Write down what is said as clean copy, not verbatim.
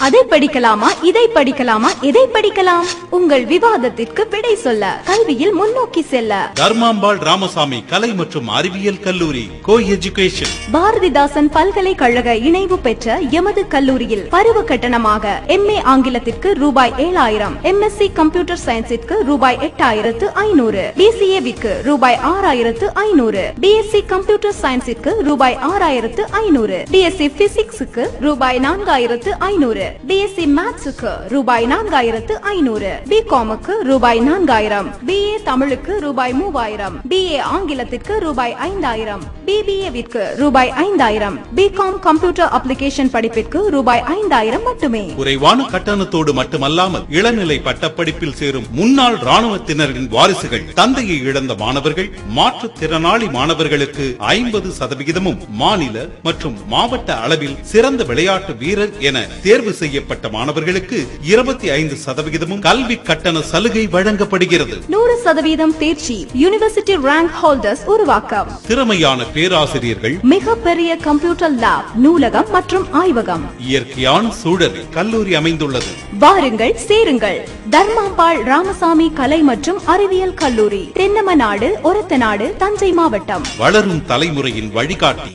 அதை படிக்கலாமா, இதை படிக்கலாமா, எதை படிக்கலாம்? உங்கள் விவாதத்திற்கு விடை சொல்ல, கல்வியில் முன்னோக்கி செல்ல தர்மாம்பாள் ராமசாமி கலை மற்றும் அறிவியல் கல்லூரி கோ எஜுகேஷன். பாரதிதாசன் பல்கலைக்கழக இணைவு பெற்ற எமது கல்லூரியில் பருவ கட்டணமாக MA ஆங்கிலத்திற்கு ரூபாய் 7000, MSc கம்ப்யூட்டர் சயின்ஸிற்கு ரூபாய் 8500, BCA-விற்கு ரூபாய் 6500, BSc கம்ப்யூட்டர் சயின்ஸிற்கு ரூபாய் 6500, BSc பிசிக்ஸுக்கு ரூபாய் 4500, BSc மேத்ஸுக்கு ரூபாய் 4500, BCom-க்கு ரூபாய் 4000, BA தமிழுக்கு ரூபாய் 3000, BA ஆங்கிலத்திற்கு ரூபாய் 5000, BBA-விற்கு ரூபாய் 5000, BCom கம்ப்யூட்டர் அப்ளிகேஷன் படிப்பிற்கு ரூபாய் 5000 மட்டுமே. குறைவான கட்டணத்தோடு மட்டுமல்லாமல் இளநிலை பட்டப்படிப்பில் சேரும் முன்னாள் ராணுவத்தினரின் வாரிசுகள், தந்தையை இழந்த மாணவர்கள், மாற்றுத்திறனாளி மாணவர்களுக்கு 50% மாநில மற்றும் மாவட்ட அளவில் சிறந்த விளையாட்டு வீரர் என தேர்வு செய்யப்பட்ட மாணவர்களுக்கு 25% கல்வி கட்டண சலுகை வழங்கப்படுகிறது. 100% தேர்ச்சி, யூனிவர்சிட்டி ரேங்க் ஹோல்டர்ஸ் உருவாக்கம், திறமையான பேராசிரியர்கள், மிகப்பெரிய கம்ப்யூட்டர் லேப், நூலகம் மற்றும் ஆய்வகம், இயற்கையான சூழலில் கல்லூரி அமைந்துள்ளது. வாருங்கள், சேருங்கள். தர்மாம்பாள் ராமசாமி கலை மற்றும் அறிவியல் கல்லூரி, தென்னமநாடு, ஒரத்தநாடு, தஞ்சை மாவட்டம். வளரும் தலைமுறையின் வழிகாட்டி.